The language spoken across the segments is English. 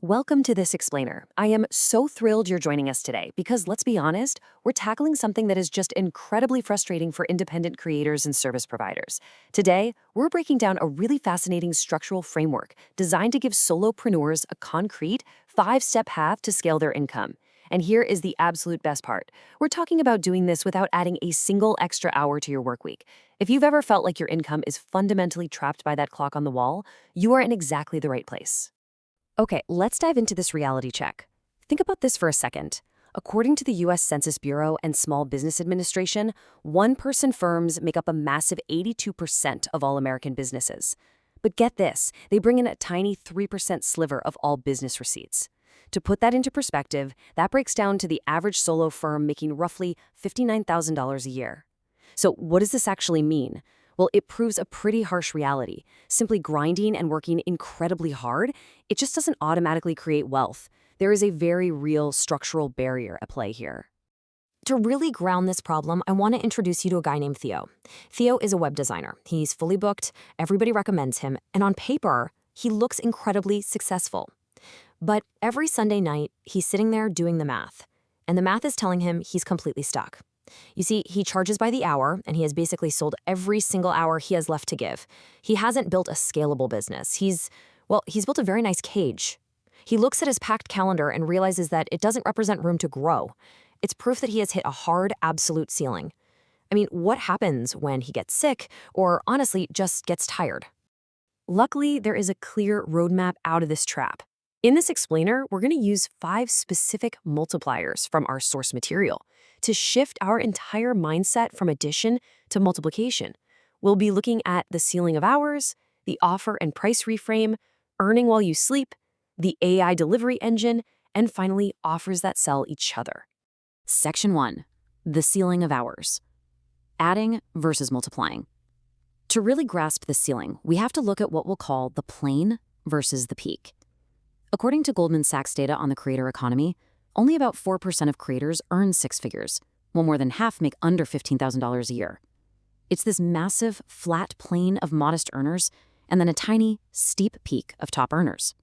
Welcome to This Explainer. I am so thrilled you're joining us today because, let's be honest, we're tackling something that is just incredibly frustrating for independent creators and service providers. Today, we're breaking down a really fascinating structural framework designed to give solopreneurs a concrete, five-step path to scale their income. And here is the absolute best part. We're talking about doing this without adding a single extra hour to your work week. If you've ever felt like your income is fundamentally trapped by that clock on the wall, you are in exactly the right place. Okay, let's dive into this reality check. Think about this for a second. According to the U.S. Census Bureau and Small Business Administration, one-person firms make up a massive 82% of all American businesses. But get this, they bring in a tiny 3% sliver of all business receipts. To put that into perspective, that breaks down to the average solo firm making roughly $59,000 a year. So what does this actually mean? Well, it proves a pretty harsh reality. Simply grinding and working incredibly hard, it just doesn't automatically create wealth. There is a very real structural barrier at play here. To really ground this problem, I want to introduce you to a guy named Theo. Theo is a web designer. He's fully booked, everybody recommends him, and on paper, he looks incredibly successful. But every Sunday night, he's sitting there doing the math, and the math is telling him he's completely stuck. You see, he charges by the hour, and he has basically sold every single hour he has left to give. He hasn't built a scalable business. He's built a very nice cage. He looks at his packed calendar and realizes that it doesn't represent room to grow. It's proof that he has hit a hard, absolute ceiling. I mean, what happens when he gets sick, or honestly, just gets tired? Luckily, there is a clear roadmap out of this trap. In this explainer, we're going to use 5 specific multipliers from our source material to shift our entire mindset from addition to multiplication. We'll be looking at the ceiling of hours, the offer and price reframe, earning while you sleep, the AI delivery engine, and finally, offers that sell each other. Section 1. The ceiling of hours. Adding versus multiplying. To really grasp the ceiling, we have to look at what we'll call the plane versus the peak. According to Goldman Sachs data on the creator economy, only about 4% of creators earn 6 figures, while more than half make under $15,000 a year. It's this massive, flat plane of modest earners, and then a tiny, steep peak of top earners.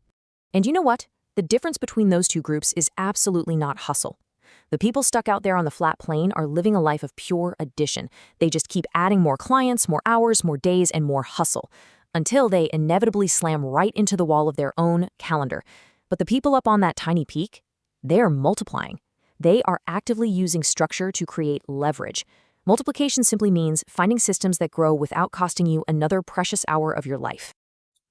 And you know what? The difference between those two groups is absolutely not hustle. The people stuck out there on the flat plane are living a life of pure addition. They just keep adding more clients, more hours, more days, and more hustle, until they inevitably slam right into the wall of their own calendar. But the people up on that tiny peak, they're multiplying. They are actively using structure to create leverage. Multiplication simply means finding systems that grow without costing you another precious hour of your life.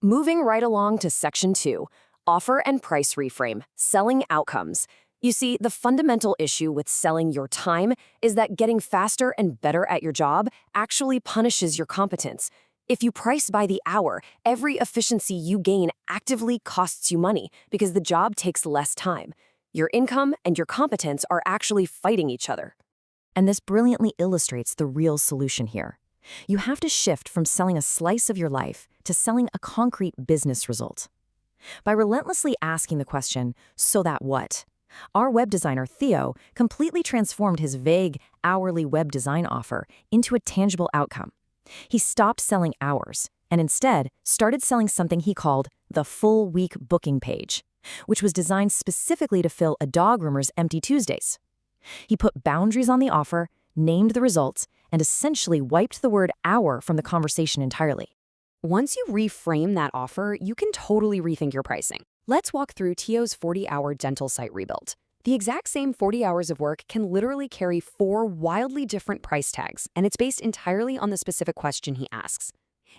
Moving right along to Section 2, offer and price reframe, selling outcomes. You see, the fundamental issue with selling your time is that getting faster and better at your job actually punishes your competence. If you price by the hour, every efficiency you gain actively costs you money because the job takes less time. Your income and your competence are actually fighting each other. And this brilliantly illustrates the real solution here. You have to shift from selling a slice of your life to selling a concrete business result. By relentlessly asking the question, so that what? Our web designer, Theo, completely transformed his vague, hourly web design offer into a tangible outcome. He stopped selling hours and instead started selling something he called the full week booking page, which was designed specifically to fill a dog groomer's empty Tuesdays. He put boundaries on the offer, named the results, and essentially wiped the word hour from the conversation entirely. Once you reframe that offer, you can totally rethink your pricing. Let's walk through Theo's 40-hour dental site rebuild. The exact same 40 hours of work can literally carry 4 wildly different price tags, and it's based entirely on the specific question he asks.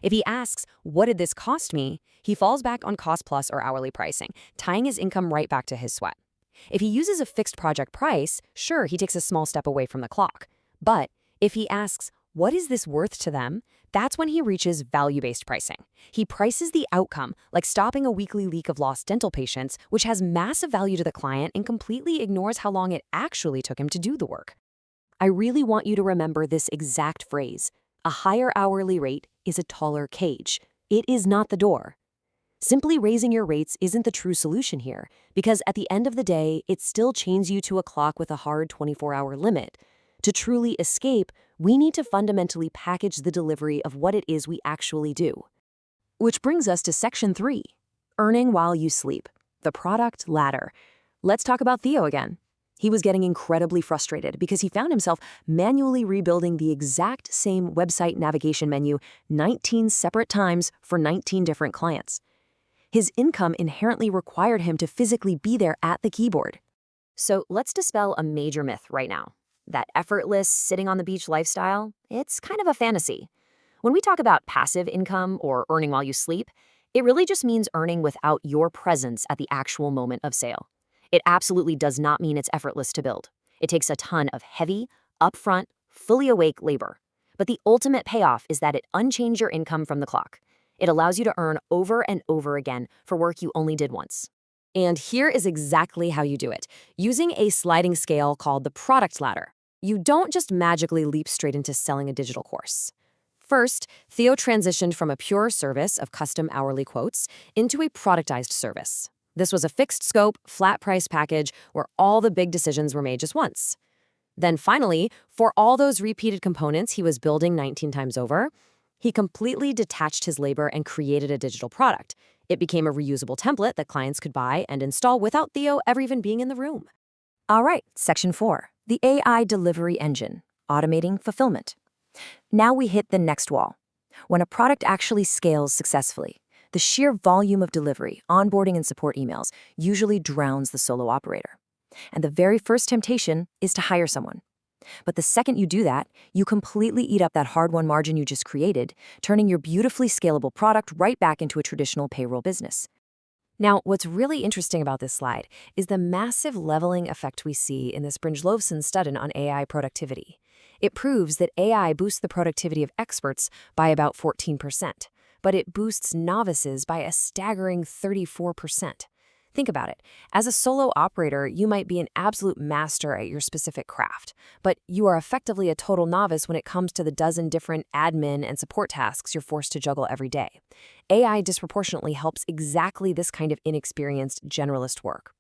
If he asks, what did this cost me? He falls back on cost plus or hourly pricing, tying his income right back to his sweat. If he uses a fixed project price, sure, he takes a small step away from the clock. But if he asks, what is this worth to them? That's when he reaches value-based pricing. He prices the outcome, like stopping a weekly leak of lost dental patients, which has massive value to the client and completely ignores how long it actually took him to do the work. I really want you to remember this exact phrase. A higher hourly rate is a taller cage. It is not the door. Simply raising your rates isn't the true solution here, because at the end of the day, it still chains you to a clock with a hard 24-hour limit. To truly escape, we need to fundamentally package the delivery of what it is we actually do. Which brings us to Section 3, earning while you sleep. the product ladder. Let's talk about Theo again. He was getting incredibly frustrated because he found himself manually rebuilding the exact same website navigation menu 19 separate times for 19 different clients. His income inherently required him to physically be there at the keyboard. So let's dispel a major myth right now. That effortless, sitting on the beach lifestyle, it's kind of a fantasy. When we talk about passive income or earning while you sleep, it really just means earning without your presence at the actual moment of sale. It absolutely does not mean it's effortless to build. It takes a ton of heavy, upfront, fully awake labor. But the ultimate payoff is that it unchains your income from the clock. It allows you to earn over and over again for work you only did once. And here is exactly how you do it, using a sliding scale called the product ladder. You don't just magically leap straight into selling a digital course. First, Theo transitioned from a pure service of custom hourly quotes into a productized service. This was a fixed scope, flat price package where all the big decisions were made just once. Then finally, for all those repeated components he was building 19 times over, he completely detached his labor and created a digital product. It became a reusable template that clients could buy and install without Theo ever even being in the room. All right, Section 4, the AI delivery engine, automating fulfillment. Now we hit the next wall. When a product actually scales successfully, the sheer volume of delivery, onboarding, and support emails usually drowns the solo operator. And the very first temptation is to hire someone. But the second you do that, you completely eat up that hard-won margin you just created, turning your beautifully scalable product right back into a traditional payroll business. Now, what's really interesting about this slide is the massive leveling effect we see in this Brynjolfsson study on AI productivity. It proves that AI boosts the productivity of experts by about 14%, but it boosts novices by a staggering 34%. Think about it. As a solo operator, you might be an absolute master at your specific craft, but you are effectively a total novice when it comes to the dozen different admin and support tasks you're forced to juggle every day. AI disproportionately helps exactly this kind of inexperienced generalist work.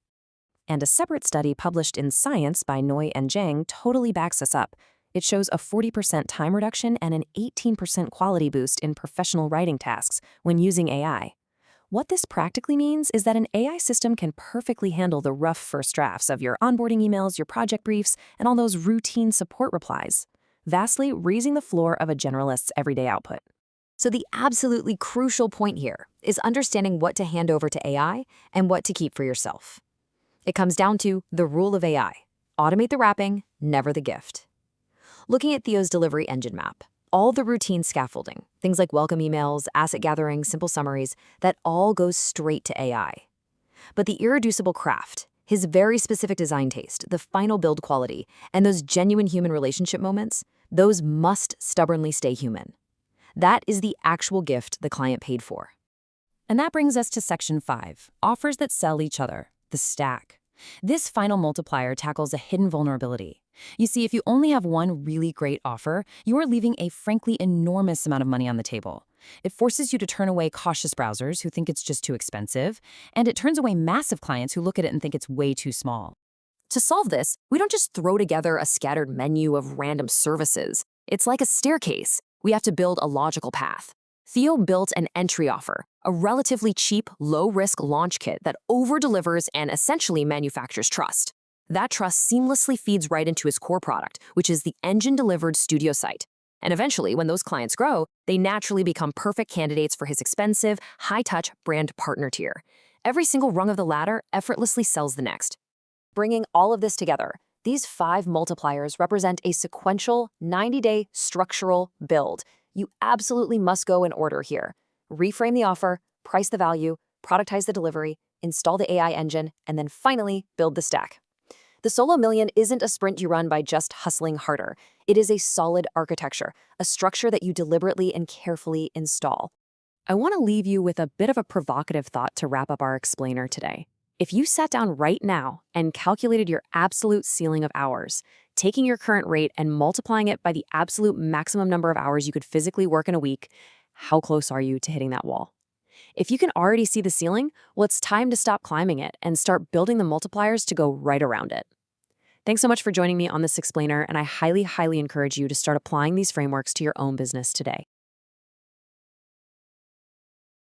And a separate study published in Science by Noi and Zhang totally backs us up. It shows a 40% time reduction and an 18% quality boost in professional writing tasks when using AI. What this practically means is that an AI system can perfectly handle the rough first drafts of your onboarding emails, your project briefs, and all those routine support replies, vastly raising the floor of a generalist's everyday output. So the absolutely crucial point here is understanding what to hand over to AI and what to keep for yourself. It comes down to the rule of AI. Automate the wrapping, never the gift. Looking at Theo's delivery engine map, all the routine scaffolding, things like welcome emails, asset gathering, simple summaries, that all goes straight to AI. But the irreducible craft, his very specific design taste, the final build quality, and those genuine human relationship moments, those must stubbornly stay human. That is the actual gift the client paid for. And that brings us to Section 5, offers that sell each other, the stack. This final multiplier tackles a hidden vulnerability. You see, if you only have one really great offer, you are leaving a frankly enormous amount of money on the table. It forces you to turn away cautious browsers who think it's just too expensive, and it turns away massive clients who look at it and think it's way too small. To solve this, we don't just throw together a scattered menu of random services. It's like a staircase. We have to build a logical path. Theo built an entry offer, a relatively cheap, low-risk launch kit that over-delivers and essentially manufactures trust. That trust seamlessly feeds right into his core product, which is the engine-delivered studio site. And eventually, when those clients grow, they naturally become perfect candidates for his expensive, high-touch brand partner tier. Every single rung of the ladder effortlessly sells the next. Bringing all of this together, these 5 multipliers represent a sequential, 90-day structural build. You absolutely must go in order here. Reframe the offer, price the value, productize the delivery, install the AI engine, and then finally build the stack. The Solo Million isn't a sprint you run by just hustling harder. It is a solid architecture, a structure that you deliberately and carefully install. I want to leave you with a bit of a provocative thought to wrap up our explainer today. If you sat down right now and calculated your absolute ceiling of hours, taking your current rate and multiplying it by the absolute maximum number of hours you could physically work in a week, how close are you to hitting that wall? If you can already see the ceiling, well, it's time to stop climbing it and start building the multipliers to go right around it. Thanks so much for joining me on this explainer, and I highly, highly encourage you to start applying these frameworks to your own business today.